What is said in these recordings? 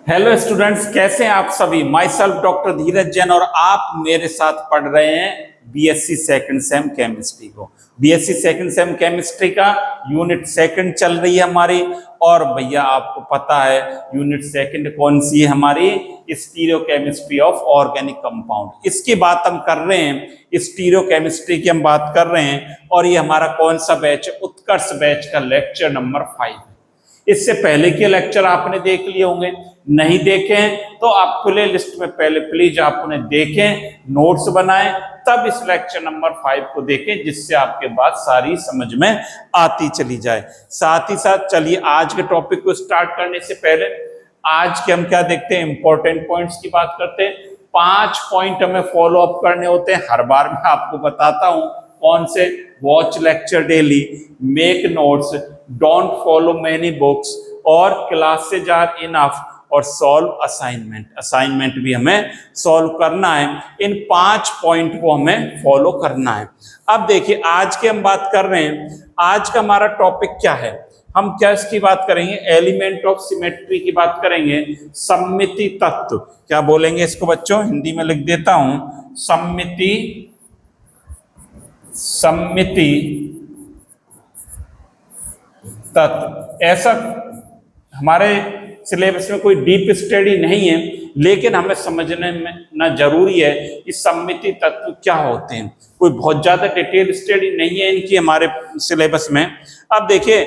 Hello students, कैसे हैं आप सभी। माई सेल्फ डॉक्टर धीरज जैन और आप मेरे साथ पढ़ रहे हैं बीएससी सेकंड सेम केमिस्ट्री को। बीएससी सेकंड सेम केमिस्ट्री का यूनिट सेकंड चल रही है हमारी। और भैया आपको पता है यूनिट सेकंड कौन सी है हमारी, स्टीरियोकेमिस्ट्री ऑफ ऑर्गेनिक कंपाउंड। इसकी बात हम कर रहे हैं, स्टीरियोकेमिस्ट्री की हम बात कर रहे हैं। और ये हमारा कौन सा बैच है, उत्कर्ष बैच का लेक्चर नंबर 5। इससे पहले के लेक्चर आपने देख लिए होंगे, नहीं देखे हैं तो आप प्ले लिस्ट में पहले प्लीज आप उन्हें देखें, नोट्स बनाएं, तब इस लेक्चर नंबर 5 को देखें, जिससे आपके बात सारी समझ में आती चली जाए। साथ ही साथ चलिए आज के टॉपिक को स्टार्ट करने से पहले आज के हम क्या देखते हैं, इंपॉर्टेंट पॉइंट्स की बात करते हैं। 5 पॉइंट हमें फॉलो अप करने होते हैं, हर बार मैं आपको बताता हूं कौन से। Watch lecture daily, make notes, don't follow many books, और क्लासेज आर इनफ, और सॉल्व असाइनमेंट। असाइनमेंट भी हमें सॉल्व करना है। इन 5 पॉइंट को हमें फॉलो करना है। अब देखिए आज की हम बात कर रहे हैं, आज का हमारा टॉपिक क्या है, हम क्या इसकी बात करेंगे, एलिमेंट ऑफ सिमेट्री की बात करेंगे। सममिति तत्व क्या बोलेंगे इसको बच्चों, हिंदी में लिख देता हूं, सममिति तत्व। ऐसा हमारे सिलेबस में कोई डीप स्टडी नहीं है, लेकिन हमें समझने में ना जरूरी है कि सममिति तत्व क्या होते हैं। कोई बहुत ज्यादा डिटेल स्टडी नहीं है इनकी हमारे सिलेबस में। अब देखिए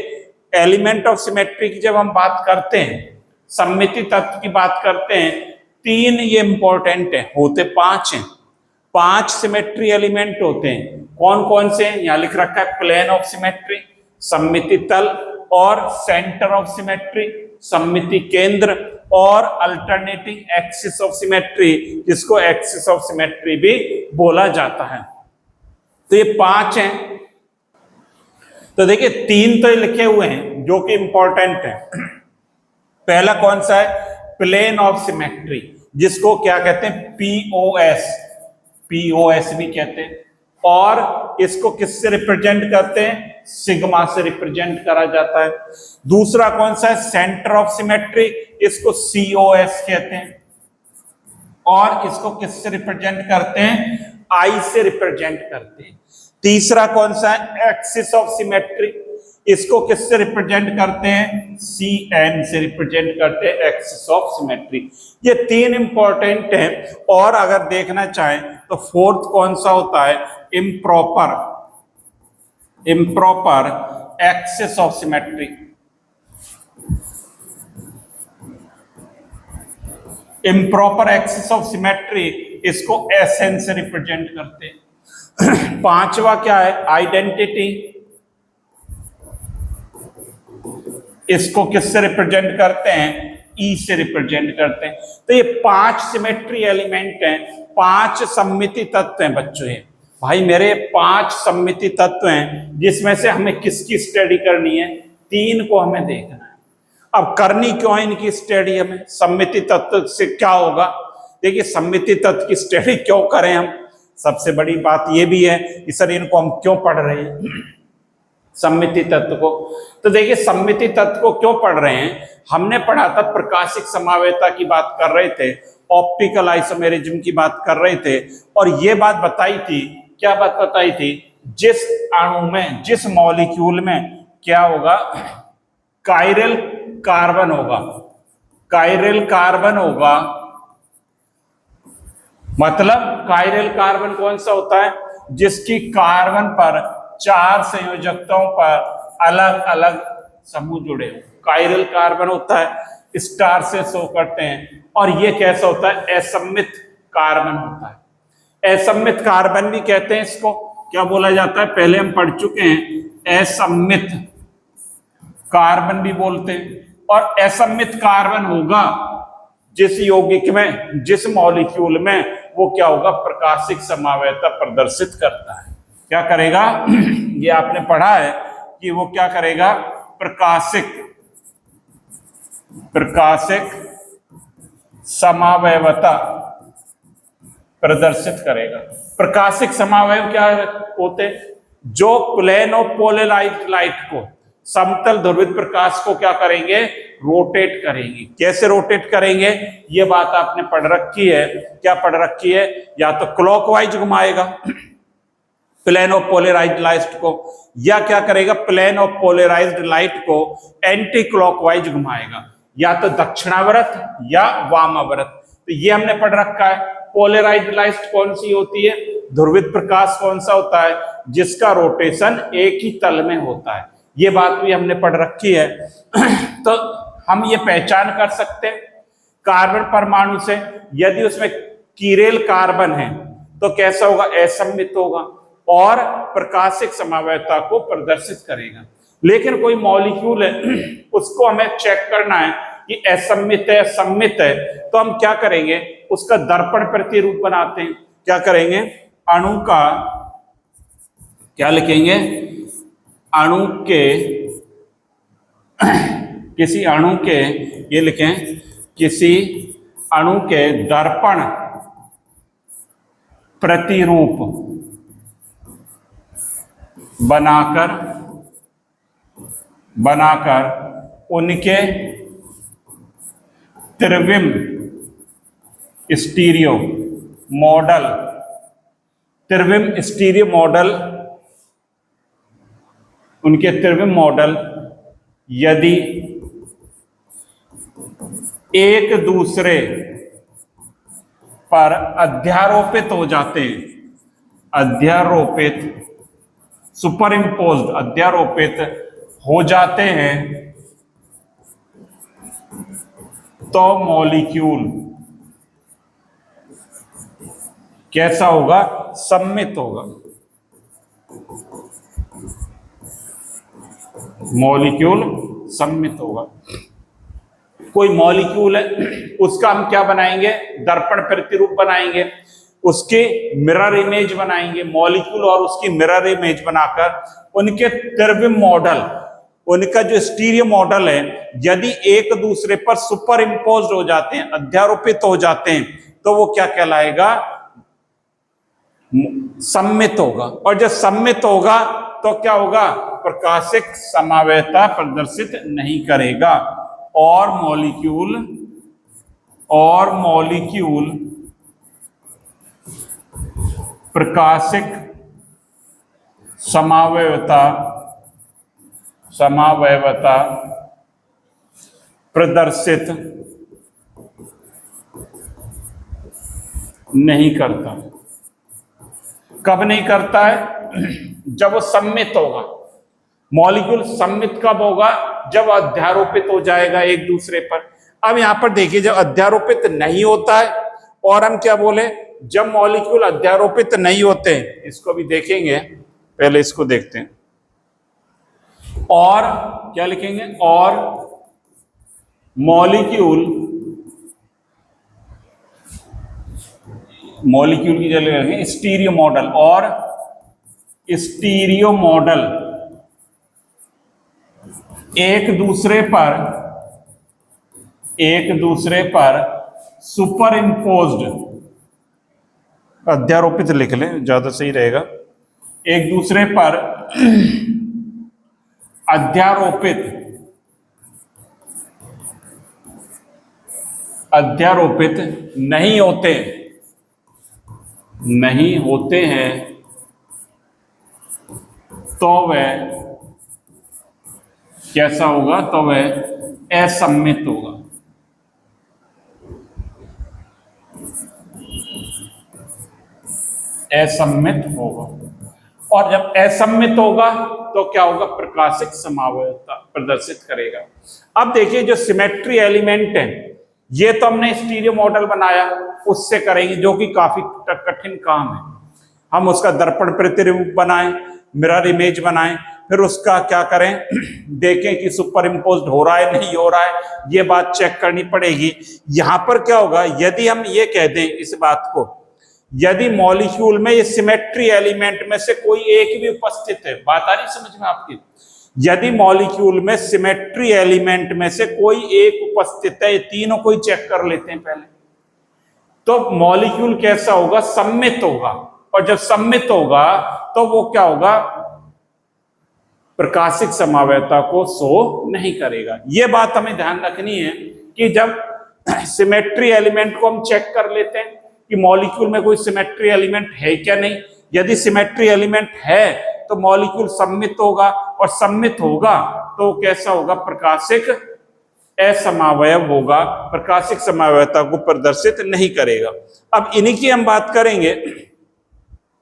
एलिमेंट ऑफ सिमेट्री की जब हम बात करते हैं, सममिति तत्व की बात करते हैं, 3 ये इंपॉर्टेंट है, होते 5 हैं। 5 सिमेट्री एलिमेंट होते हैं। कौन कौन से हैं, यहां लिख रखा है, प्लेन ऑफ सिमेट्री, सममिति तल, और सेंटर ऑफ सिमेट्री, सममिति केंद्र, और अल्टरनेटिंग एक्सिस ऑफ सिमेट्री, जिसको एक्सिस ऑफ सिमेट्री भी बोला जाता है। तो ये 5 हैं। तो देखिए 3 तो लिखे हुए हैं जो कि इंपॉर्टेंट है। पहला कौन सा है, प्लेन ऑफ सिमेट्री, जिसको क्या कहते हैं, पीओएस भी कहते हैं। और इसको किससे रिप्रेजेंट करते हैं, सिग्मा से रिप्रेजेंट करा जाता है। दूसरा कौन सा है, सेंटर ऑफ सिमेट्री, इसको सीओएस कहते हैं। और इसको किससे रिप्रेजेंट करते हैं, आई से रिप्रेजेंट करते हैं। तीसरा कौन सा है, एक्सिस ऑफ सिमेट्री, इसको किससे रिप्रेजेंट करते हैं, सीएन से रिप्रेजेंट करते हैं, एक्सिस ऑफ सिमेट्री। ये 3 इंपॉर्टेंट हैं। और अगर देखना चाहें तो फोर्थ कौन सा होता है, improper axis of symmetry. Improper axis of symmetry, इसको एसएन से रिप्रेजेंट करते हैं। पांचवा क्या है, आइडेंटिटी, इसको किससे रिप्रेजेंट करते हैं, ई से रिप्रेजेंट करते हैं। तो ये 5 सिमेट्री एलिमेंट हैं, 5 सममिति तत्व हैं बच्चों। ये भाई मेरे 5 सममिति तत्व हैं, जिसमें से हमें किसकी स्टडी करनी है, 3 को हमें देखना है। अब करनी क्यों है इनकी स्टडी हमें, सममिति तत्व से क्या होगा। देखिए सममिति तत्व की स्टडी क्यों करें हम, सबसे बड़ी बात यह भी है कि सर इनको हम क्यों पढ़ रहे हैं सममिति तत्व को। तो देखिए सममिति तत्व को क्यों पढ़ रहे हैं, हमने पढ़ा था प्रकाशिक समावेयता की बात कर रहे थे, ऑप्टिकल आइसोमेरिज्म की बात कर रहे थे। और ये बात बताई थी, क्या बात बताई थी, जिस अणु में, जिस मॉलिक्यूल में क्या होगा, कायरल कार्बन होगा। कायरल कार्बन होगा मतलब कायरल कार्बन कौन सा होता है, जिसकी कार्बन पर 4 संयोजकताओं पर अलग अलग समूह जुड़े हो, कायरल कार्बन होता है, स्टार से शो करते हैं। और ये कैसा होता है, असम्मित कार्बन होता है। असम्मित कार्बन भी कहते हैं इसको, क्या बोला जाता है, पहले हम पढ़ चुके हैं, असम्मित कार्बन भी बोलते हैं। और असम्मित कार्बन होगा जिस यौगिक में, जिस मॉलिक्यूल में वो क्या होगा, प्रकाशिक समावेयता प्रदर्शित करता है। क्या करेगा ये आपने पढ़ा है कि वो क्या करेगा, प्रकाशिक समावेयता प्रदर्शित करेगा। प्रकाशिक समावयव क्या होते हैं, जो प्लेन ऑफ पोलराइज्ड लाइट को समतल ध्रुवित प्रकाश को क्या करेंगे, रोटेट करेंगे। कैसे रोटेट करेंगे, ये बात आपने पढ़ रखी है। क्या पढ़ रखी है, या तो क्लॉकवाइज घुमाएगा प्लेन ऑफ पोलराइज्ड लाइट को, या क्या करेगा, प्लेन ऑफ पोलराइज्ड लाइट को एंटी क्लॉकवाइज घुमाएगा, या तो दक्षिणावर्त या वामावर्त। तो ये हमने पढ़ रखा है। पोलराइज्ड लाइट कौन सी होती है, ध्रुवित प्रकाश कौन सा होता है, जिसका रोटेशन एक ही तल में होता है। ये बात भी हमने पढ़ रखी है। तो हम ये पहचान कर सकते हैं कार्बन परमाणु से, यदि उसमें कीरेल कार्बन है तो कैसा होगा, असममित होगा और प्रकाशिक समावयवता को प्रदर्शित करेगा। लेकिन कोई मॉलिक्यूल है, उसको हमें चेक करना है कि असममित है, सममित है, तो हम क्या करेंगे, उसका दर्पण प्रतिरूप बनाते हैं। क्या करेंगे, अणु का क्या लिखेंगे, अणु के किसी अणु के, ये लिखें, किसी अणु के दर्पण प्रतिरूप बनाकर उनके त्रिविम स्टीरियो मॉडल, उनके त्रिविम मॉडल यदि एक दूसरे पर अध्यारोपित हो जाते हैं, अध्यारोपित हो जाते हैं, तो मॉलिक्यूल कैसा होगा, सममित होगा। मॉलिक्यूल सममित होगा। कोई मॉलिक्यूल है, उसका हम क्या बनाएंगे, दर्पण प्रतिरूप बनाएंगे, उसके मिरर इमेज बनाएंगे। मॉलिक्यूल और उसकी मिरर इमेज बनाकर उनके त्रिविम मॉडल, उनका जो स्टीरियो मॉडल है, यदि एक दूसरे पर सुपर इम्पोज हो जाते हैं, अध्यारोपित हो जाते हैं, तो वो क्या कहलाएगा, सममित होगा। और जब सममित होगा तो क्या होगा, प्रकाशिक समावयवता प्रदर्शित नहीं करेगा और मॉलिक्यूल प्रकाशिक समावयवता प्रदर्शित नहीं करता। कब नहीं करता है, जब वो सममित होगा। मॉलिक्यूल सममित कब होगा, जब अध्यारोपित हो जाएगा एक दूसरे पर। अब यहां पर देखिए, जब अध्यारोपित नहीं होता है, और हम क्या बोले, जब मॉलिक्यूल अध्यारोपित नहीं होते, इसको भी देखेंगे, पहले इसको देखते हैं। और क्या लिखेंगे, और मॉलिक्यूल की जगह लिखेंगे स्टीरियो मॉडल, और स्टीरियो मॉडल एक दूसरे पर सुपर इम्पोज्ड, अध्यारोपित लिख लें ज्यादा सही रहेगा, एक दूसरे पर अध्यारोपित नहीं होते हैं, तो वह कैसा होगा, तो वह असममित होगा। असममित होगा। और जब असममित होगा तो क्या होगा, प्रकाशिक समावयवता प्रदर्शित करेगा। अब देखिए, जो सिमेट्री एलिमेंट है, ये तो हमने स्टीरियो मॉडल बनाया, उससे करेंगे, जो कि काफी कठिन काम है। हम उसका दर्पण प्रतिरूप बनाएं, मिरर इमेज बनाएं, फिर उसका क्या करें, देखें कि सुपर इम्पोज्ड हो रहा है नहीं हो रहा है, ये बात चेक करनी पड़ेगी। यहां पर क्या होगा, यदि हम ये कह दें इस बात को, यदि मॉलिक्यूल में ये सिमेट्री एलिमेंट में से कोई एक भी उपस्थित है, बात आ रही समझ में आपकी, यदि मॉलिक्यूल में सिमेट्री एलिमेंट में से कोई एक उपस्थित है, ये तीनों को ही चेक कर लेते हैं पहले, तो मॉलिक्यूल कैसा होगा, सममित होगा। और जब सममित होगा तो वो क्या होगा, प्रकाशिक समवायता को शो नहीं करेगा। यह बात हमें ध्यान रखनी है कि जब सिमेट्री एलिमेंट को हम चेक कर लेते हैं कि मॉलिक्यूल में कोई सिमेट्री एलिमेंट है क्या नहीं। यदि सिमेट्री एलिमेंट है तो मॉलिक्यूल सममित होगा, और सममित होगा तो कैसा होगा, प्रकाशिक असमवाय होगा, प्रकाशिक समवायता को प्रदर्शित नहीं करेगा। अब इन्हीं की हम बात करेंगे।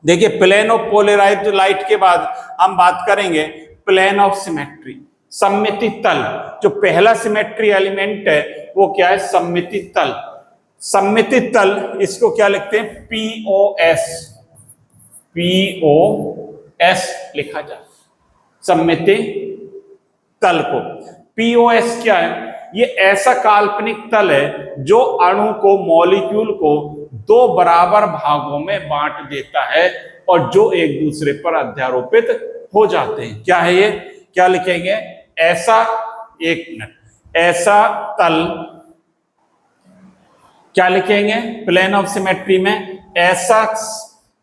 देखिए, प्लेन ऑफ पोलराइज्ड लाइट के बाद हम बात करेंगे प्लेन ऑफ सिमेट्री, सममिति तल। जो पहला सिमेट्री एलिमेंट है वो क्या है, सममिति तल। सममिति तल, इसको क्या लिखते हैं, POS, POS लिखा जाए सममिति तल को। POS क्या है, ये ऐसा काल्पनिक तल है जो अणु को, मॉलिक्यूल को दो बराबर भागों में बांट देता है और जो एक दूसरे पर अध्यारोपित हो जाते हैं। क्या है ये, क्या लिखेंगे, ऐसा, एक मिनट, ऐसा तल, क्या लिखेंगे प्लेन ऑफ सिमेट्री में, ऐसा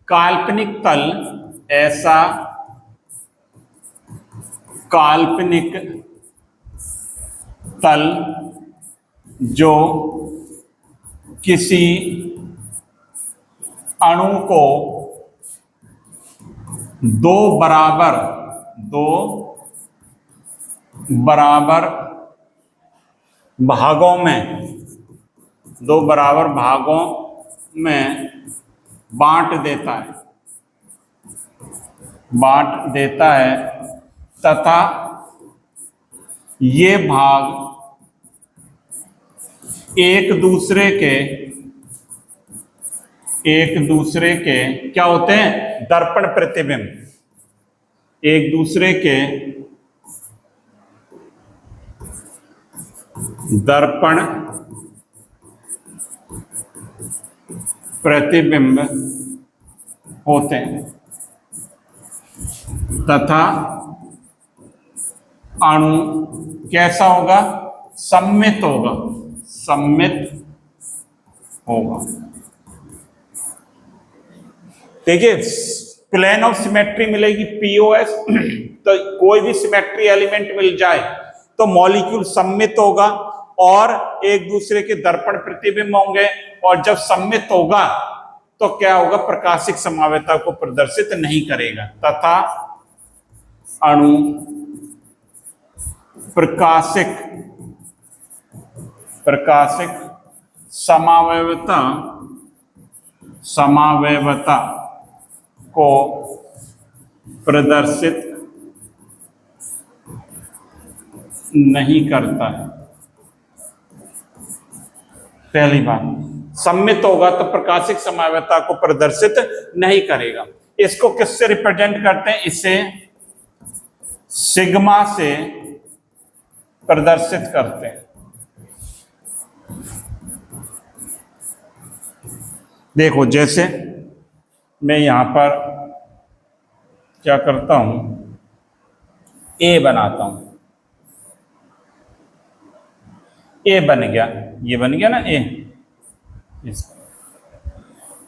काल्पनिक तल, ऐसा काल्पनिक तल जो किसी अणु को दो बराबर भागों में बांट देता है तथा ये भाग एक दूसरे के क्या होते हैं, दर्पण प्रतिबिंब, एक दूसरे के दर्पण प्रतिबिंब होते हैं तथा अणु कैसा होगा, सममित होगा। देखिए, प्लेन ऑफ सिमेट्री मिलेगी POS, तो कोई भी सिमेट्री एलिमेंट मिल जाए तो मॉलिक्यूल सममित होगा और एक दूसरे के दर्पण प्रतिबिंब होंगे, और जब सममित होगा तो क्या होगा, प्रकाशिक समवायता को प्रदर्शित नहीं करेगा तथा अणु प्रकाशिक समवायता को प्रदर्शित नहीं करता है। पहली बात, सममित होगा तो प्रकाशिक समवायता को प्रदर्शित नहीं करेगा। इसको किससे रिप्रेजेंट करते हैं, इसे सिग्मा से प्रदर्शित करते हैं। देखो, जैसे मैं यहां पर क्या करता हूं, ए बनाता हूं, ए बन गया, ये बन गया ना ए।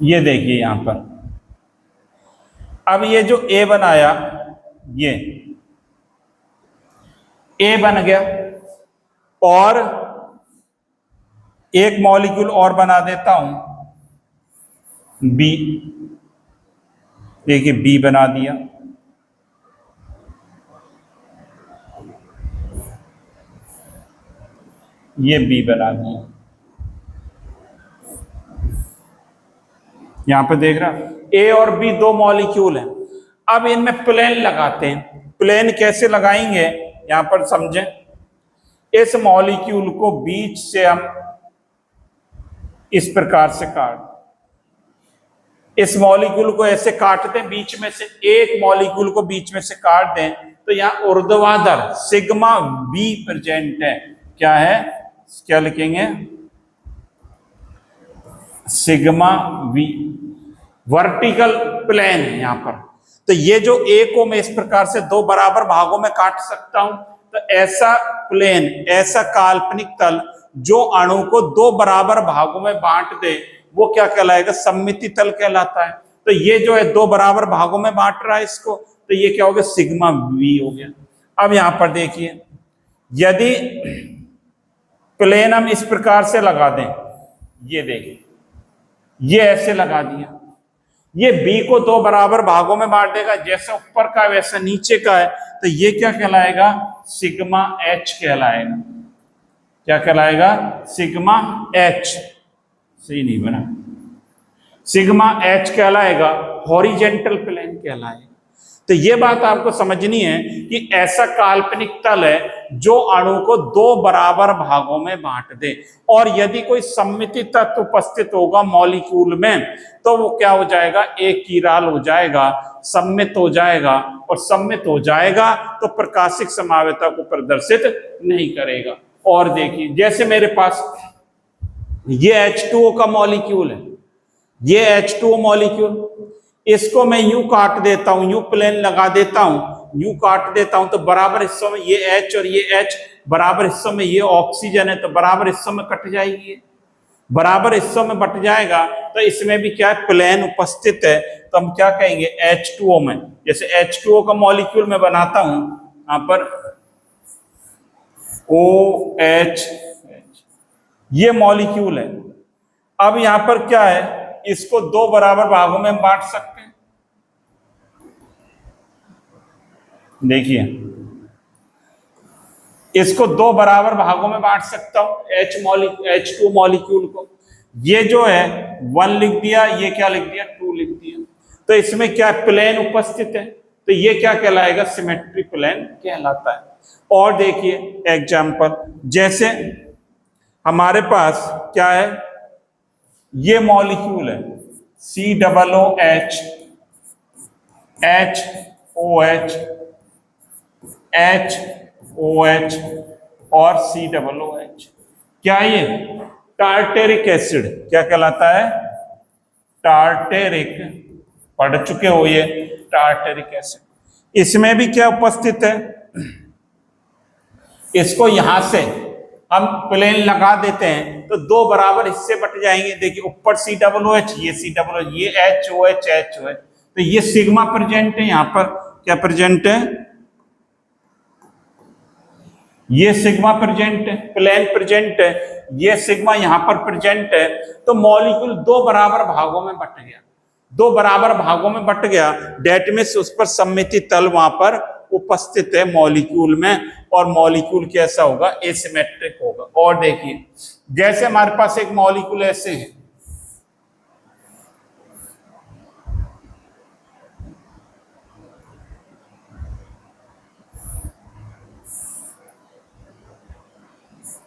ये देखिए यहां पर, अब ये जो ए बनाया, ये ए बन गया, और एक मॉलिक्यूल और बना देता हूं बी। देखिए, बी बना दिया, ये बी बना दिया। यहां पे देख रहा, ए और बी दो मॉलिक्यूल हैं। अब इनमें प्लेन लगाते हैं। प्लेन कैसे लगाएंगे, यहां पर समझें। इस मॉलिक्यूल को बीच से हम इस प्रकार से इस मॉलिक्यूल को ऐसे काट दें, बीच में से एक मॉलिक्यूल को बीच में से काट दें, तो यहां ऊर्ध्वाधर सिग्मा बी प्रेजेंट है। क्या है, क्या लिखेंगे, सिग्मा वी, वर्टिकल प्लेन है यहां पर। तो ये जो ए को मैं इस प्रकार से दो बराबर भागों में काट सकता हूं, तो ऐसा प्लेन, ऐसा काल्पनिक तल जो अणु को दो बराबर भागों में बांट दे, वो क्या कहलाएगा, सममिति तल कहलाता है। तो ये जो है दो बराबर भागों में बांट रहा है इसको, तो ये क्या हो गया, सिग्मा वी हो गया। अब यहां पर देखिए, यदि प्लेन हम इस प्रकार से लगा दें, ये देखिए, ये ऐसे लगा दिया, ये बी को दो बराबर भागों में बांट देगा, जैसे ऊपर का वैसा नीचे का है, तो ये क्या कहलाएगा, सिग्मा एच कहलाएगा। क्या कहलाएगा, सिग्मा एच। सही नहीं बना, सिग्मा एच कहलाएगा, हॉरिजेंटल प्लेन कहलाएगा। तो ये बात आपको समझनी है कि ऐसा काल्पनिक तल है जो अणु को दो बराबर भागों में बांट दे, और यदि कोई सममिति तत्व उपस्थित होगा मॉलिक्यूल में, तो वो क्या हो जाएगा, एक किराल हो जाएगा, सम्मित हो जाएगा, और सम्मित हो जाएगा तो प्रकाशिक संभाव्यता को प्रदर्शित नहीं करेगा। और देखिए, जैसे मेरे पास ये H2O का मॉलिक्यूल है, ये H2O मॉलिक्यूल, इसको मैं यूं काट देता हूं, यूं प्लेन लगा देता हूं, यूं काट देता हूं, तो बराबर हिस्सों में ये H और ये H, बराबर हिस्सों में ये ऑक्सीजन है, तो बराबर हिस्सों में कट जाएगी, बराबर हिस्सों में बट जाएगा। तो इसमें भी क्या है, प्लेन उपस्थित है, तो हम क्या कहेंगे, H2O में, जैसे H2O का मॉलिक्यूल मैं बनाता हूं, यहां पर OH, ये मॉलिक्यूल है। अब यहां पर क्या है, इसको दो बराबर भागों में बांट सकते हैं। देखिए, इसको दो बराबर भागों में बांट सकता हूं, H2 मॉलिक्यूल को। ये जो है 1 लिख दिया, ये क्या लिख दिया, 2 लिख दिया। तो इसमें क्या प्लेन उपस्थित है, तो ये क्या कहलाएगा, सिमेट्री प्लेन कहलाता है। और देखिए एग्जाम्पल, जैसे हमारे पास क्या है, ये मॉलिक्यूल है COOH, HOH, HOH और COOH। क्या ये टार्टेरिक एसिड क्या कहलाता है, टार्टेरिक, पढ़ चुके हो ये, टार्टेरिक एसिड। इसमें भी क्या उपस्थित है, इसको यहां से हम प्लेन लगा देते हैं तो दो बराबर हिस्से बट जाएंगे। देखिए, ऊपर COOH, ये COOH, ये HOH, HOH, तो ये सिग्मा प्रेजेंट है, यहां पर क्या प्रेजेंट है, ये सिग्मा प्रेजेंट है, प्लेन प्रेजेंट है, ये सिग्मा यहां पर प्रेजेंट है। तो मॉलिक्यूल दो बराबर भागों में बट गया, दो बराबर भागों में बट गया, डेट में उस पर सममिति तल वहां पर उपस्थित है मॉलिक्यूल में, और मॉलिक्यूल कैसा होगा, एसिमेट्रिक होगा। और देखिए, जैसे हमारे पास एक मॉलिक्यूल ऐसे है,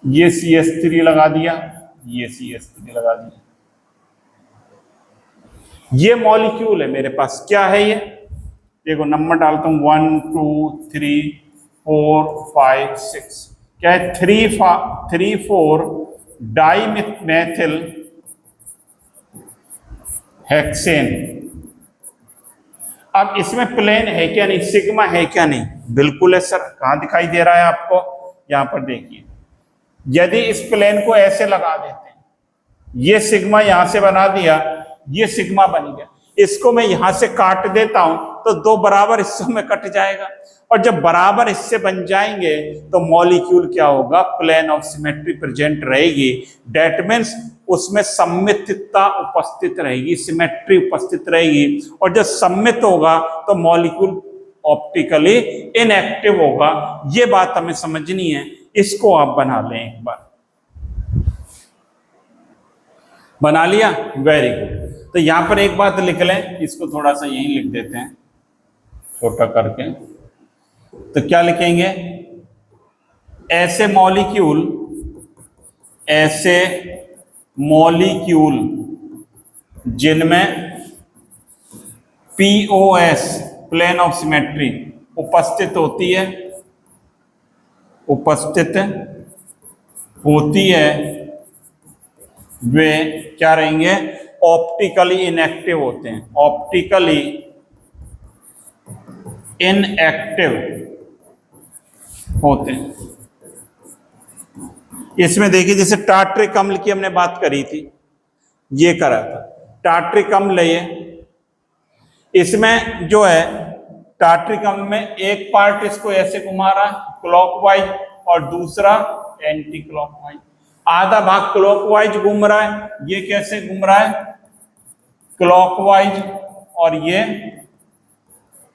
ये CH3 लगा दिया, ये CH3 लगा दिया, ये मॉलिक्यूल है मेरे पास, क्या है ये, देखो नंबर डालता हूं, 1 2 3 4 5 6, क्या है, 3 4 डाइमेथिल हेक्सेन। अब इसमें प्लेन है क्या नहीं, सिग्मा है क्या नहीं, बिल्कुल है सर। कहां दिखाई दे रहा है आपको, यहां पर देखिए, यदि इस प्लेन को ऐसे लगा देते हैं, ये सिग्मा यहां से बना दिया, ये सिग्मा बन गया, इसको मैं यहां से काट देता हूं तो दो बराबर हिस्सों में कट जाएगा, और जब बराबर हिस्से बन जाएंगे तो मॉलिक्यूल क्या होगा, प्लेन ऑफ सिमेट्री प्रेजेंट रहेगी। डेट मीन्स उसमें सममितता उपस्थित रहेगी, सिमेट्री उपस्थित रहेगी, और जब सम्मित होगा तो मॉलिक्यूल ऑप्टिकली इनएक्टिव होगा। ये बात हमें समझनी है, इसको आप बना लें एक बार। बना लिया, वेरी गुड। तो यहां पर एक बात लिख लें, इसको थोड़ा सा यहीं लिख देते हैं छोटा करके। तो क्या लिखेंगे, ऐसे मॉलिक्यूल जिनमें POS प्लेन ऑफ सिमेट्री उपस्थित होती है, वे क्या रहेंगे, ऑप्टिकली इनएक्टिव होते हैं, ऑप्टिकली इनएक्टिव होते हैं। इसमें देखिए, जैसे टार्टरिक अम्ल की हमने बात करी थी, ये करा था टार्टरिक अम्ल, ये इसमें जो है टार्ट्रिक अम्ल में एक पार्ट इसको ऐसे घुमा रहा है क्लॉकवाइज और दूसरा एंटी क्लॉकवाइज, आधा भाग क्लॉकवाइज घूम रहा है, ये कैसे घूम रहा है क्लॉकवाइज और ये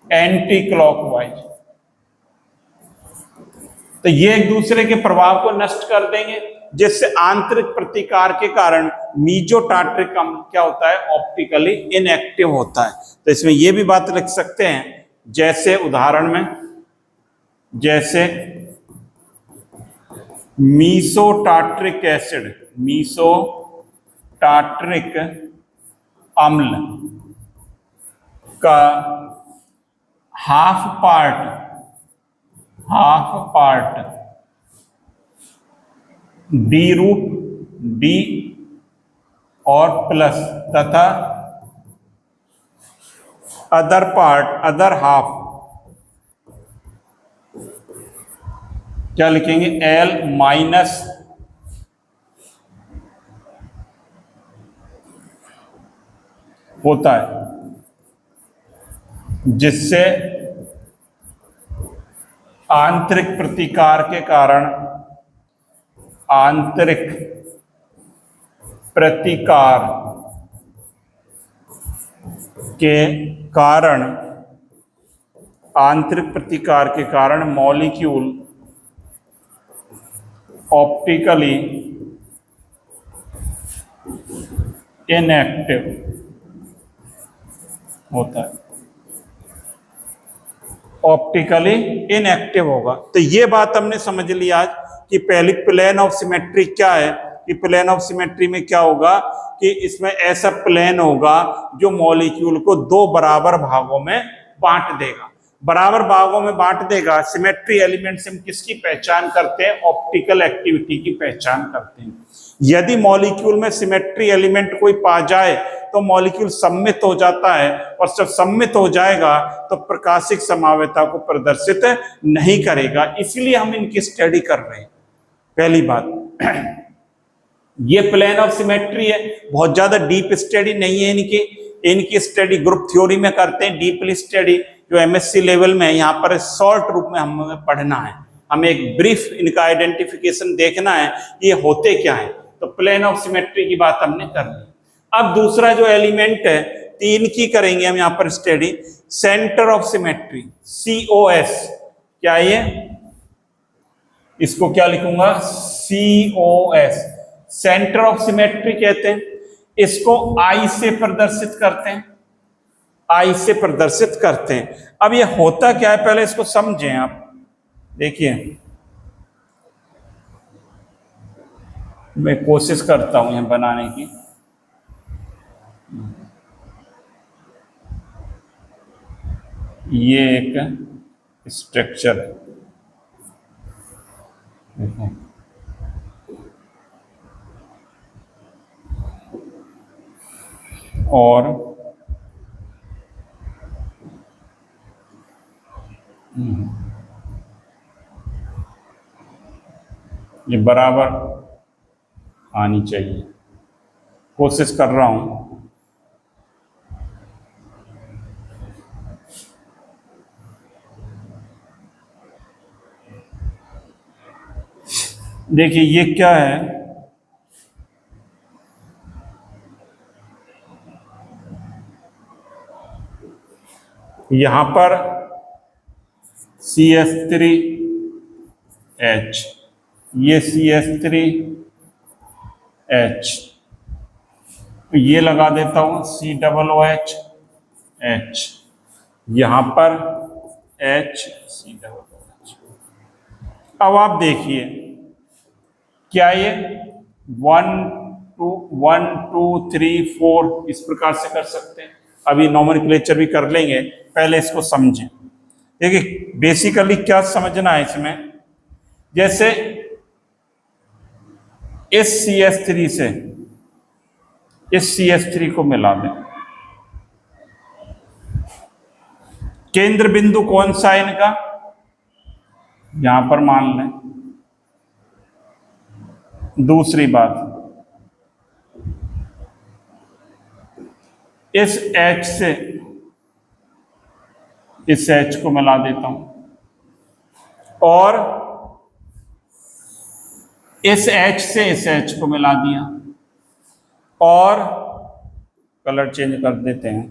एंटी क्लॉकवाइज। तो ये एक दूसरे के प्रभाव को नष्ट कर देंगे, जिससे आंतरिक प्रतिकार के कारण मीजोटार्ट्रिक अम्ल क्या होता है ऑप्टिकली इनएक्टिव होता है। तो इसमें ये भी बात लिख सकते हैं, जैसे उदाहरण में जैसे मीसोटार्ट्रिक एसिड, मीसोटार्ट्रिक अम्ल का half part D root D और प्लस तथा अदर हाफ क्या लिखेंगे एल माइनस होता है, जिससे आंतरिक प्रतिकार के कारण आंतरिक प्रतिकार के कारण मॉलिक्यूल ऑप्टिकली इनएक्टिव होता है, ऑप्टिकली इनएक्टिव होगा। तो ये बात हमने समझ ली आज कि पहली प्लेन ऑफ सिमेट्री क्या है, कि प्लेन ऑफ सिमेट्री में क्या होगा कि इसमें ऐसा प्लेन होगा जो मॉलिक्यूल को दो बराबर भागों में बांट देगा। बराबर भागों में बांट देगा, सिमेट्री एलिमेंट से हम किसकी पहचान करते हैं ऑप्टिकल एक्टिविटी की पहचान करते हैं। यदि मॉलिक्यूल में सिमेट्री एलिमेंट कोई पा जाए तो मॉलिक्यूल सम्मित हो जाता है, और जब सम्मित हो जाएगा तो प्रकाशिक समावयता को प्रदर्शित नहीं करेगा, इसलिए हम इनकी स्टडी कर रहे हैं। पहली बात ये प्लेन ऑफ सिमेट्री है, बहुत ज्यादा डीप स्टडी नहीं है इनकी स्टडी ग्रुप थ्योरी में करते हैं, डीपली स्टडी जो एमएससी लेवल में है। यहाँ पर शॉर्ट रूप में हमें पढ़ना है, हमें एक ब्रीफ इनका आइडेंटिफिकेशन देखना है ये होते क्या है। तो प्लेन ऑफ सिमेट्री की बात हमने कर ली। अब दूसरा जो एलिमेंट है तीन की करेंगे हम यहाँ पर study, centre of symmetry COS। क्या ये, इसको क्या लिखूंगा COS, सेंटर ऑफ सिमेट्री कहते हैं। इसको I से प्रदर्शित करते हैं। अब ये होता क्या है पहले इसको समझें आप। देखिए मैं कोशिश करता हूं यहां बनाने की। ये एक स्ट्रक्चर है, देखो और ये बराबर आनी चाहिए, कोशिश कर रहा हूं। देखिए ये क्या है, यहां पर CH3H, ये CH3H, ये लगा देता हूं COOH, यहां पर HCOOH। अब आप देखिए क्या ये 1 2 3 4 इस प्रकार से कर सकते हैं। अभी नॉमेनक्लेचर भी कर लेंगे, पहले इसको समझें। देखिए बेसिकली क्या समझना है इसमें, जैसे इस CH3 से इस CH3 को मिला दें, केंद्र बिंदु कौन सा है इनका, यहां पर मान लें। दूसरी बात, इस H से इस H को मिला देता हूं और इस H से इस H को मिला दिया और कलर चेंज कर देते हैं।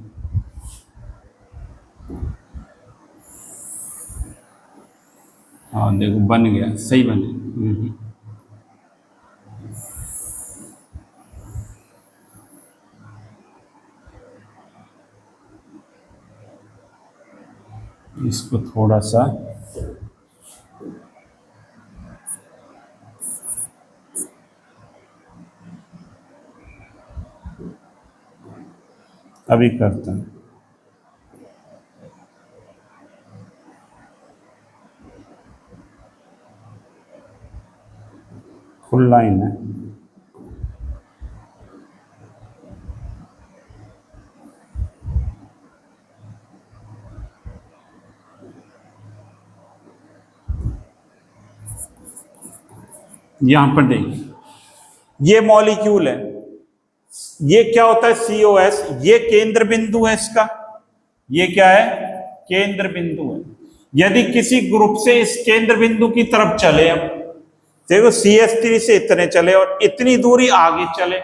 हाँ देखो बन गया, सही बने। इसको थोड़ा सा अभी करते हैं। फुल लाइन है। यहां पर देखिए ये मॉलिक्यूल है, ये क्या होता है COS, ये केंद्र बिंदु है इसका, ये क्या है केंद्र बिंदु है। यदि किसी ग्रुप से इस केंद्र बिंदु की तरफ चले, हम देखो CH3 से इतने चले और इतनी दूरी आगे चले,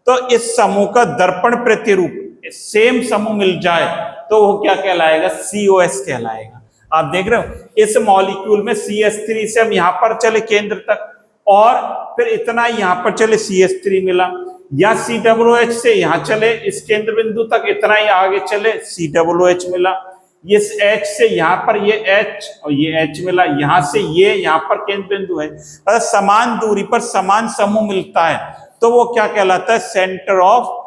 तो इस समूह का दर्पण प्रतिरूप सेम समूह मिल जाए तो वो क्या कहलाएगा COS कहलाएगा। आप देख रहे हो इस मॉलिक्यूल में CH3 से हम यहां पर चले केंद्र तक और फिर इतना यहां पर चले CH3 मिला, या COOH से यहां चले इस केंद्र बिंदु तक इतना ही आगे चले COOH मिला, इस H से यहां पर ये H और ये H मिला, यहां से ये यहां पर केंद्र बिंदु है, अगर समान दूरी पर समान समूह मिलता है तो वो क्या कहलाता है सेंटर ऑफ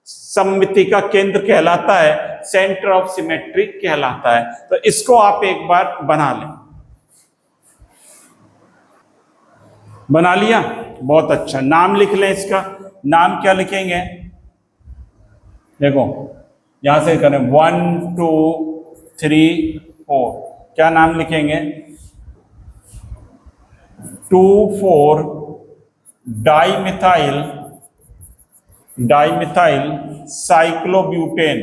सममिति का केंद्र कहलाता है, सेंटर ऑफ सिमेट्री कहलाता है। तो इसको आप एक बार बना लें। बना लिया, बहुत अच्छा। नाम लिख लें इसका, नाम क्या लिखेंगे देखो यहां से करें 1 2 3 4, क्या नाम लिखेंगे 2,4 dimethyl cyclobutane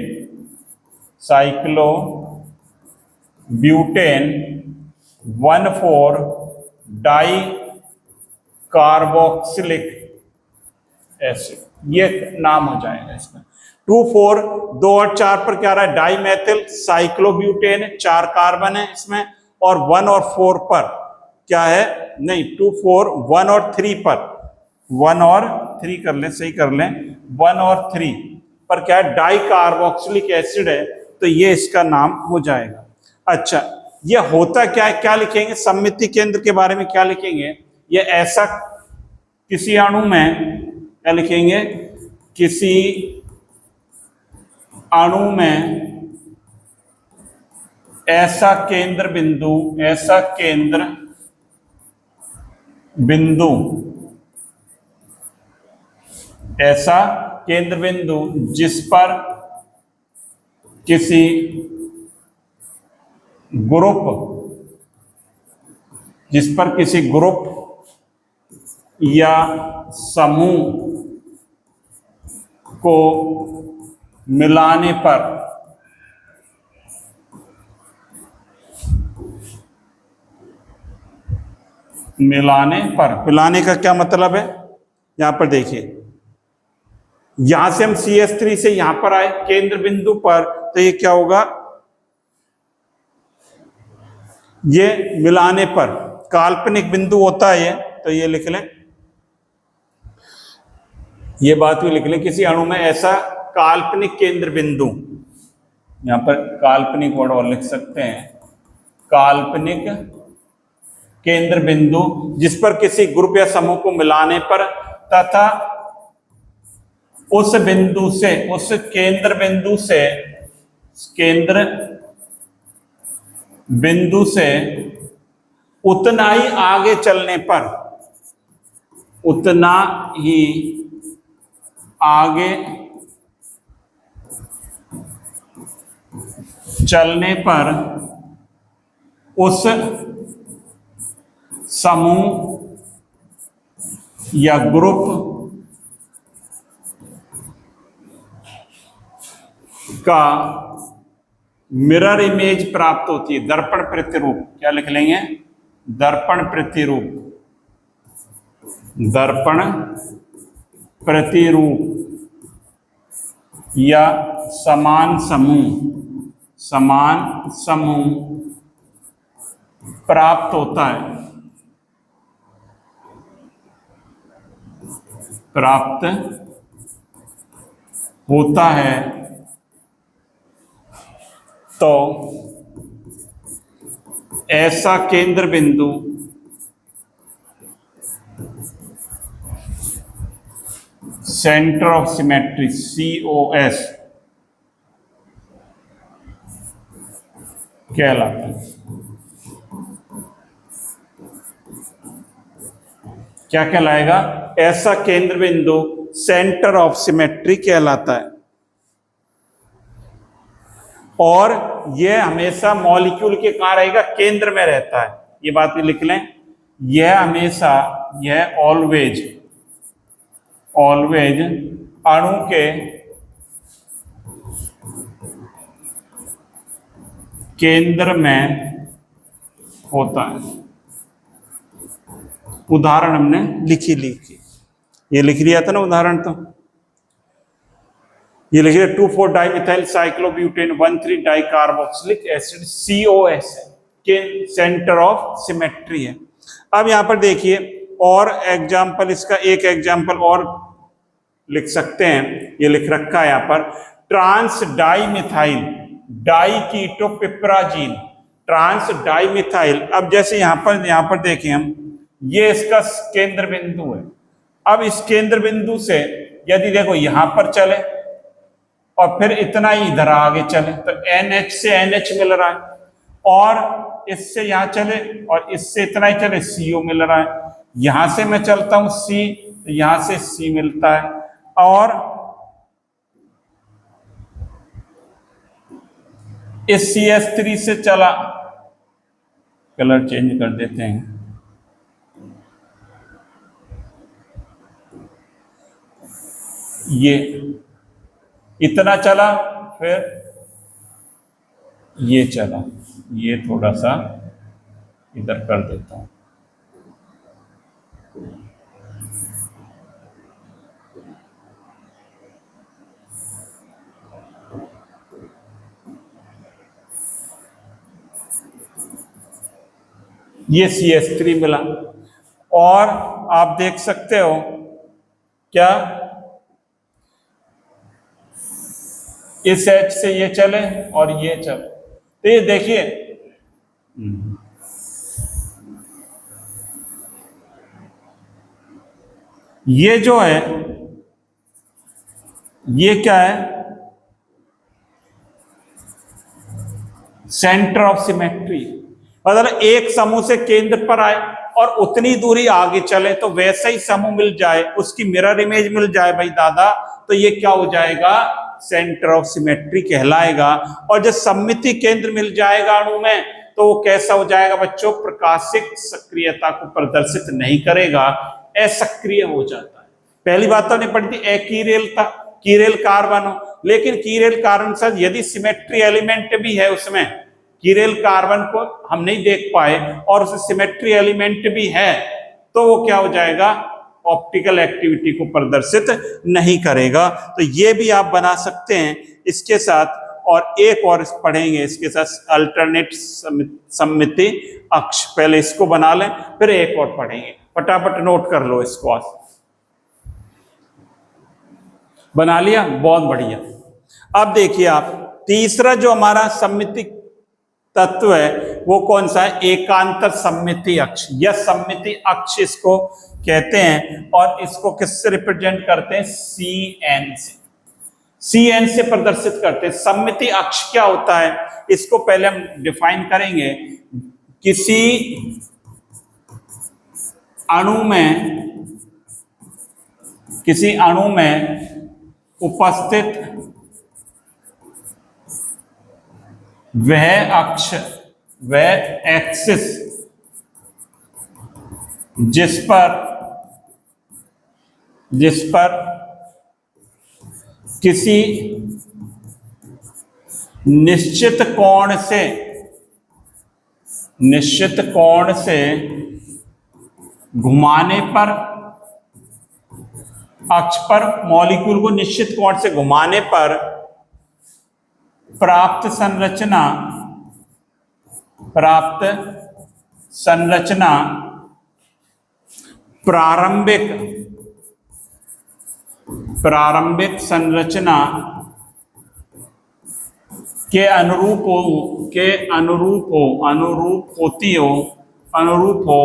1,4 di carboxylic acid, ये नाम हो जाएगा इसका। 2,4 2 और 4 पर क्या रहा है डाइमेथिल साइक्लोब्यूटेन, 4 कार्बन है इसमें, और 1 और 4 पर क्या है, नहीं 2,4 1 और 3 पर, 1 और 3 कर लें, सही कर लें, 1 और 3 पर क्या है डाई कार्बोक्सिलिक एसिड है, तो ये इसका नाम हो जाएगा। अच्छा ये होता क्या है, क्या लिखेंगे सममिति केंद्र के बारे में क्या लिखेंगे, ये ऐसा किसी अणु में क्या लिखेंगे, किसी अणु में ऐसा केंद्र बिंदु जिस पर किसी ग्रुप या समूह को मिलाने पर मिलाने का क्या मतलब है, यहां पर देखिए यहां से हम CH3 से यहां पर आए केंद्र बिंदु पर, तो ये क्या होगा, ये मिलाने पर काल्पनिक बिंदु होता है ये, तो ये लिख लें, ये बात भी लिख लें, किसी अणु में ऐसा काल्पनिक केंद्र बिंदु, यहां पर काल्पनिक वर्ड और लिख सकते हैं, काल्पनिक केंद्र बिंदु जिस पर किसी ग्रुप या समूह को मिलाने पर तथा उस केंद्र बिंदु से उतना ही आगे चलने पर उस समूह या ग्रुप का मिरर इमेज प्राप्त होती है, दर्पण प्रतिरूप, क्या लिख लेंगे, दर्पण प्रतिरूप, दर्पण प्रतिरूप या समान समूह, समान समूह प्राप्त होता है, प्राप्त होता है, तो ऐसा केंद्र बिंदु सेंटर ऑफ सिमेट्री COS कहलाता है। क्या कहलाएगा, ऐसा केंद्र बिंदु सेंटर ऑफ सिमेट्री कहलाता है। और यह हमेशा मॉलिक्यूल के कहां रहेगा, केंद्र में रहता है, ये बात भी लिख लें, यह हमेशा, यह ऑलवेज, ऑलवेज अणु के केंद्र में होता है। उदाहरण हमने लिखी, ये लिख लिया था ना उदाहरण, तो ये लिखिए 2,4 dimethyl cyclobutane 1,3 dicarboxylic acid COS है, के सेंटर ऑफ सिमेट्री है। अब यहां पर देखिए और एग्जाम्पल, इसका एक एग्जाम्पल और लिख सकते हैं, ये लिख रखा है यहां पर, ट्रांस डाइमिथाइल डाइकीटोपिप्राजीन, ट्रांस डाइमिथाइल। अब जैसे यहां पर देखें हम, ये इसका केंद्र बिंदु है। अब इस केंद्र बिंदु से यदि देखो यहां पर चले और फिर इतना ही इधर आगे चले तो NH से NH मिल रहा है, और इससे यहां चले और इससे इतना ही चले CO मिल रहा है। यहां से मैं चलता हूं C, तो यहां से C मिलता है, और इस CS3 से चला, कलर चेंज कर देते हैं, ये इतना चला, फिर ये चला, ये थोड़ा सा इधर कर देता हूं, ये CS3 मिला। और आप देख सकते हो क्या, इस H से ये चले और ये चले, तो ये देखिए ये जो है, ये क्या है, सेंटर ऑफ सिमेट्री। मतलब एक समूह से केंद्र पर आए और उतनी दूरी आगे चले तो वैसा ही समूह मिल जाए, उसकी मिरर इमेज मिल जाए भाई दादा, तो ये क्या हो जाएगा, सेंटर ऑफ सिमेट्री कहलाएगा। और जब सममिति केंद्र मिल जाएगा अणु में तो वो कैसा हो जाएगा बच्चों, प्रकाशिक सक्रियता को प्रदर्शित नहीं करेगा, असक्रिय हो जाता है। पहली बात तो नहीं पढ़ी थी, अकीरेलता, कीरेल कार्बन हो, लेकिन कीरेल कार्बन से यदि सिमेट्री एलिमेंट भी है उसमें, कीरेल कार्बन को हम नहीं देख पाए और उसे सिमेट्री एलिमेंट भी है, तो वो क्या हो जाएगा, ऑप्टिकल एक्टिविटी को प्रदर्शित नहीं करेगा। तो ये भी आप बना सकते हैं इसके साथ, और एक और पढ़ेंगे इसके साथ, अल्टरनेट सममिति अक्ष। पहले इसको बना लें, फिर एक और पढ़ेंगे, फटाफट नोट कर लो इसको। आज बना लिया, बहुत बढ़िया। अब देखिए आप, तीसरा जो हमारा सममिति तत्व है वो कौन सा है, एकांतर सममिति अक्ष या सममिति अक्ष इसको कहते हैं। और इसको किससे रिप्रेजेंट करते हैं, CN से, CN से प्रदर्शित करते हैं। सममिति अक्ष क्या होता है, इसको पहले हम डिफाइन करेंगे। किसी अणु में उपस्थित वह अक्ष, वह एक्सिस जिस पर किसी निश्चित कोण से घुमाने पर, अक्ष पर मॉलिक्यूल को निश्चित कोण से घुमाने पर प्राप्त संरचना प्रारंभिक संरचना के अनुरूप हो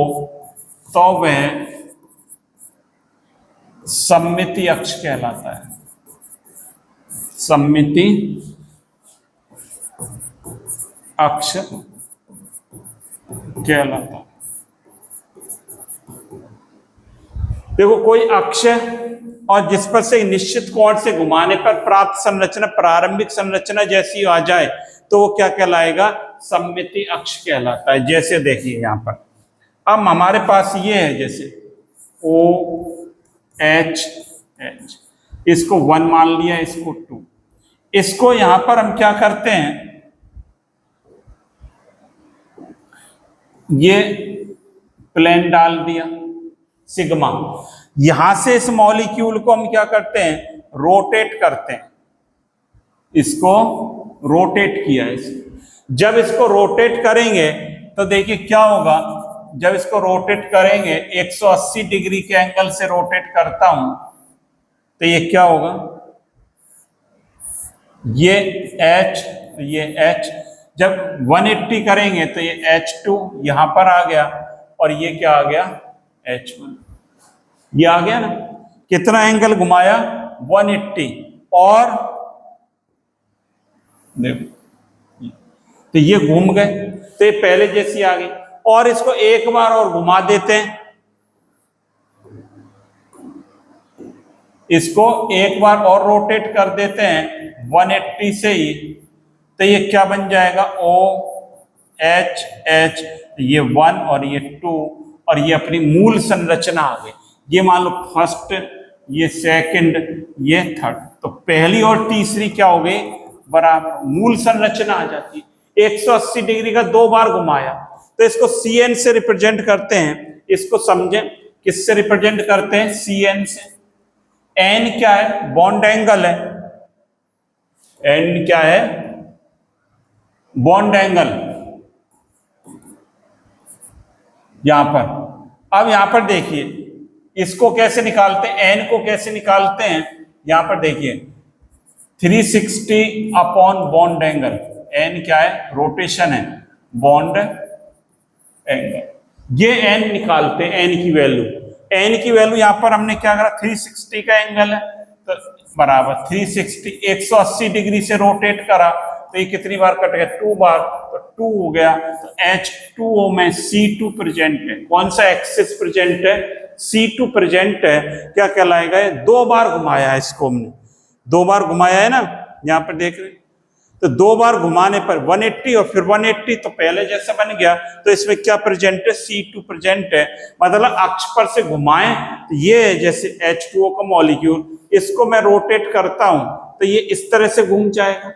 तो वह सममिति अक्ष कहलाता है। सममिति अक्ष कहलाता है। देखो कोई अक्ष और जिस पर से निश्चित कोण से घुमाने पर प्राप्त संरचना प्रारंभिक संरचना जैसी आ जाए तो वो क्या कहलाएगा? सममिति अक्ष कहलाता है। जैसे देखिए यहां पर अब हमारे पास ये है, जैसे OH, इसको 1 मान लिया, इसको 2, इसको यहां पर हम क्या करते हैं, ये प्लेन डाल दिया सिग्मा, यहां से इस मॉलिक्यूल को हम क्या करते हैं, रोटेट करते हैं, इसको रोटेट किया इसको। जब इसको रोटेट करेंगे तो देखिए क्या होगा, जब इसको रोटेट करेंगे 180 डिग्री के एंगल से रोटेट करता हूं तो ये क्या होगा, ये H, ये H, जब 180 करेंगे तो ये H2 यहां पर आ गया और ये क्या आ गया, H1, ये आ गया ना। कितना एंगल घुमाया, 180, और देखो तो ये घूम गए, तो ये पहले जैसी आ गई। और इसको एक बार और घुमा देते हैं, इसको एक बार और रोटेट कर देते हैं 180 से ही, तो ये क्या बन जाएगा, OH, ये 1 और ये 2 और ये अपनी मूल संरचना आ गई। ये मान लो फर्स्ट, ये सेकंड, ये थर्ड, तो पहली और तीसरी क्या हो गई, बराबर, मूल संरचना आ जाती। 180 डिग्री का 2 बार घुमाया तो इसको CN से रिप्रेजेंट करते हैं। इसको समझें, किससे रिप्रेजेंट करते हैं, CN से। N क्या है, बॉन्ड एंगल है, N क्या है, बॉन्ड एंगल, यहां पर। अब यहां पर देखिए इसको कैसे निकालते हैं, N को कैसे निकालते हैं, यहां पर देखिए 360 अपॉन बॉन्ड एंगल, N क्या है, रोटेशन है, बॉन्ड एंगल, ये N निकालते हैं, N की वैल्यू। N की वैल्यू यहां पर हमने क्या करा, 360 का एंगल है तो बराबर 360, 180 डिग्री से रोटेट करा तो ये कितनी बार कट गया, 2 बार, तो 2 हो गया। तो H2O में C2 प्रेजेंट है, कौन सा एक्सिस प्रेजेंट है, C2 प्रेजेंट है, क्या कहलाएगा, 2 बार घुमाया है इसको हमने, 2 बार घुमाया है ना, यहां पर देख रहे, तो 2 बार घुमाने पर 180 और फिर 180, तो पहले जैसा बन गया। तो इसमें क्या प्रेजेंट है, C2 प्रेजेंट है, मतलब अक्ष पर से घुमाएं तो ये जैसे H2O का मॉलिक्यूल, इसको मैं रोटेट करता हूं तो ये इस तरह से घूम जाएगा,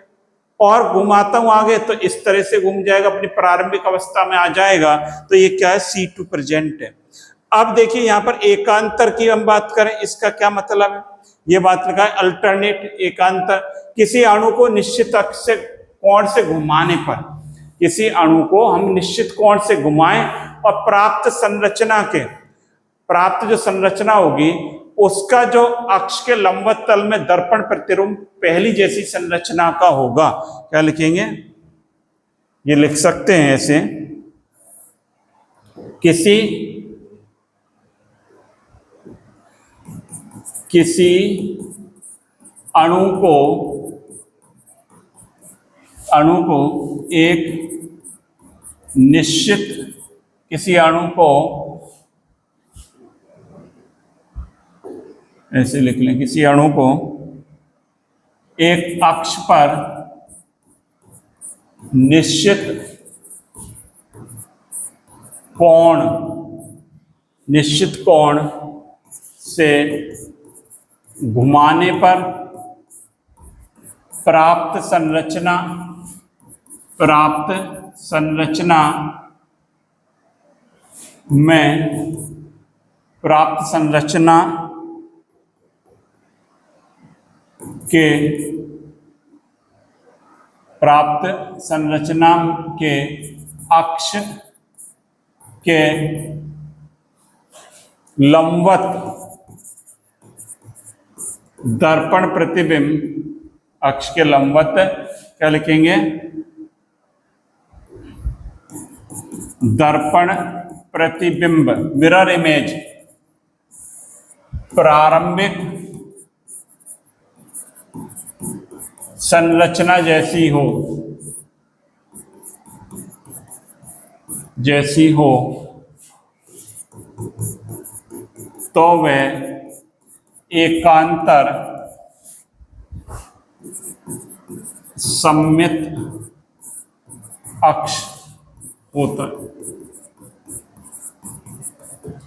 और घुमाता हूं आगे तो इस तरह से घूम जाएगा, अपनी प्रारंभिक अवस्था में आ जाएगा, तो ये क्या है, C2 प्रेजेंट है। अब देखिए यहां पर एकांतर की हम बात करें, इसका क्या मतलब है, ये बात लिखा है अल्टरनेट एकांतर, किसी अणु को निश्चित अक्ष से कोण से घुमाने पर, किसी अणु को हम निश्चित कोण से घुमाएं और प्राप्त जो संरचना होगी उसका जो अक्ष के लंबवत तल में दर्पण प्रतिबिंब पहली जैसी संरचना का होगा। क्या लिखेंगे, ये लिख सकते हैं ऐसे, किसी अणु को एक निश्चित, किसी अणु को ऐसे लिख लें, किसी अणु को एक अक्ष पर निश्चित कोण से घुमाने पर प्राप्त संरचना प्राप्त संरचना में प्राप्त संरचना के प्राप्त संरचना के अक्ष के लंबवत दर्पण प्रतिबिंब, अक्ष के लंबवत क्या लिखेंगे, दर्पण प्रतिबिंब, मिरर इमेज, प्रारंभिक संरचना जैसी हो तो वह एकांतर सममित अक्ष होता है।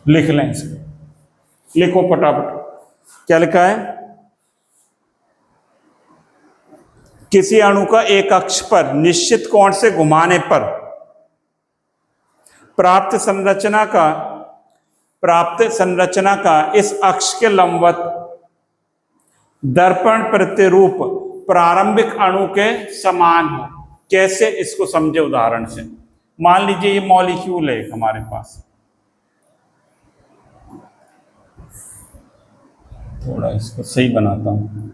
लिख लें इसे, लिखो फटाफट। क्या लिखा है? किसी अणु का एक अक्ष पर निश्चित कोण से घुमाने पर प्राप्त संरचना का इस अक्ष के लंबवत दर्पण प्रतिरूप प्रारंभिक अणु के समान हो। कैसे, इसको समझे उदाहरण से। मान लीजिए ये मॉलिक्यूल है हमारे पास, थोड़ा इसको सही बनाता हूं।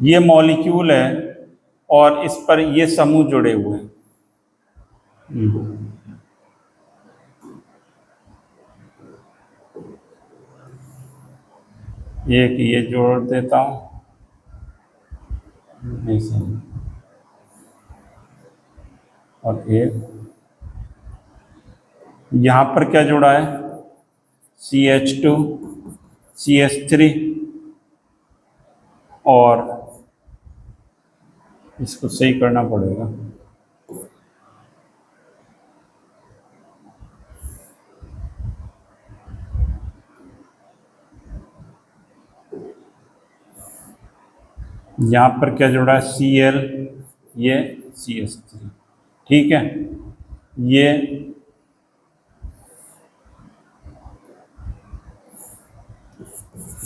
ये मॉलिक्यूल है और इस पर ये समूह जुड़े हुए हैं। एक ये जोड़ देता हूं, और एक यहां पर क्या जुड़ा है, CH2 CH3, और इसको सही करना पड़ेगा। यहां पर क्या जुड़ा है, Cl, ये CH3, ठीक है। ये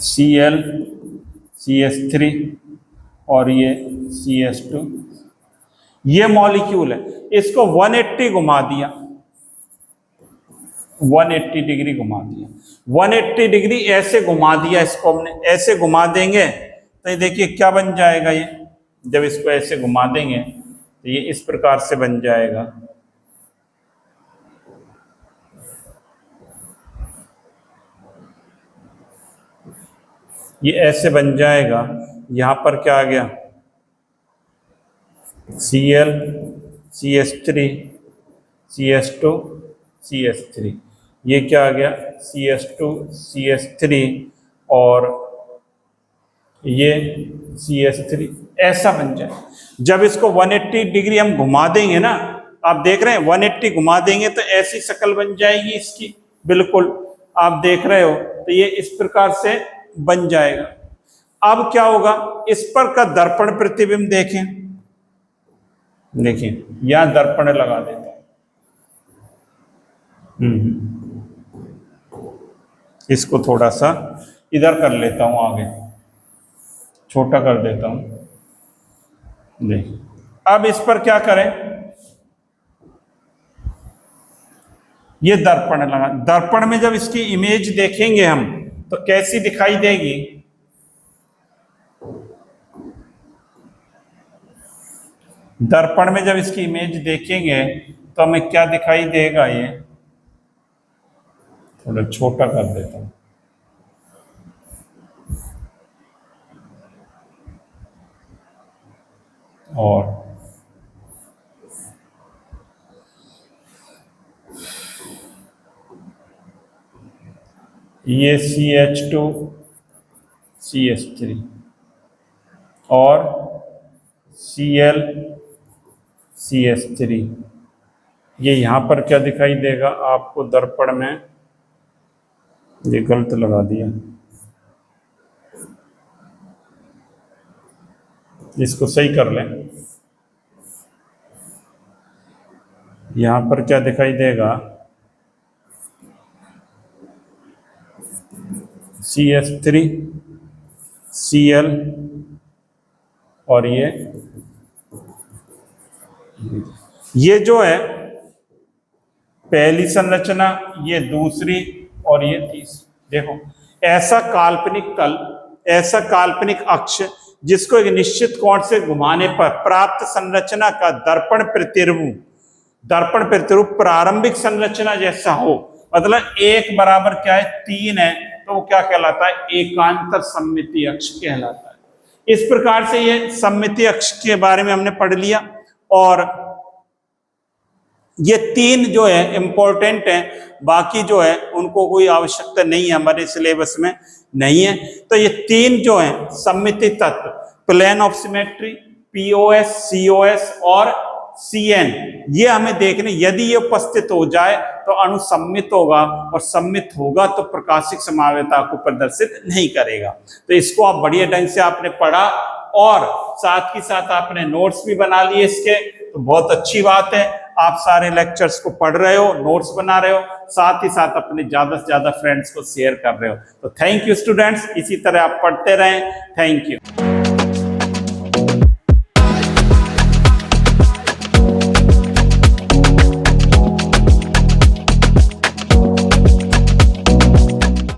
Cl CH3 और ये CH2, ये मॉलिक्यूल है। इसको 180 घुमा दिया, 180 डिग्री घुमा दिया, 180 डिग्री ऐसे घुमा दिया। इसको हमने ऐसे घुमा देंगे तो ये देखिए क्या बन जाएगा। ये जब इसको ऐसे घुमा देंगे तो ये इस प्रकार से बन जाएगा। ये ऐसे बन जाएगा। यहां पर क्या आ गया, Cl CH3 CH2 CH3, ये क्या आ गया, CH2 CH3 और ये CH3, ऐसा बन जाए। जब इसको 180 डिग्री हम घुमा देंगे ना, आप देख रहे हैं 180 घुमा देंगे तो ऐसी शक्ल बन जाएगी इसकी, बिल्कुल आप देख रहे हो। तो ये इस प्रकार से बन जाएगा। अब क्या होगा, इस पर का दर्पण प्रतिबिंब देखें, देखिए यहां दर्पण लगा देता हूं। इसको थोड़ा सा इधर कर लेता हूं, आगे छोटा कर देता हूं। देखिए अब इस पर क्या करें, ये दर्पण लगा। दर्पण में जब इसकी इमेज देखेंगे हम तो कैसी दिखाई देगी, दर्पण में जब इसकी इमेज देखेंगे तो हमें क्या दिखाई देगा। ये थोड़ा छोटा कर देता हूं। और ये CH2 CH3 और Cl CH3, ये यहां पर क्या दिखाई देगा आपको दर्पण में, ये गलत लगा दिया, इसको सही कर लें। यहां पर क्या दिखाई देगा, CH3 Cl और ये जो है पहली संरचना, ये दूसरी और ये तीसरी। देखो ऐसा काल्पनिक तल, ऐसा काल्पनिक अक्ष जिसको एक निश्चित कोण से घुमाने पर प्राप्त संरचना का दर्पण प्रतिरूप प्रारंभिक संरचना जैसा हो, मतलब एक बराबर क्या है 3 है, तो वो क्या कहलाता है, एकांतर सममिति अक्ष कहलाता है। इस प्रकार से ये सममिति अक्ष के बारे में हमने पढ़ लिया। और ये 3 जो है इंपॉर्टेंट है, बाकी जो है उनको कोई आवश्यकता नहीं है, हमारे सिलेबस में नहीं है। तो ये 3 जो है सममिति तत्व, plane of symmetry, POS, COS और CN, ये हमें देखने, यदि ये उपस्थित हो जाए तो अणु सममित होगा, और सममित होगा तो प्रकाशिक संभाव्यता को प्रदर्शित नहीं करेगा। तो इसको आप बढ़िया ढंग से आपने पढ़ा और साथ ही साथ आपने नोट्स भी बना लिए इसके, तो बहुत अच्छी बात है। आप सारे लेक्चर्स को पढ़ रहे हो, नोट्स बना रहे हो, साथ ही साथ अपने ज्यादा से ज्यादा फ्रेंड्स को शेयर कर रहे हो। तो थैंक यू स्टूडेंट्स, इसी तरह आप पढ़ते रहें। Thank you.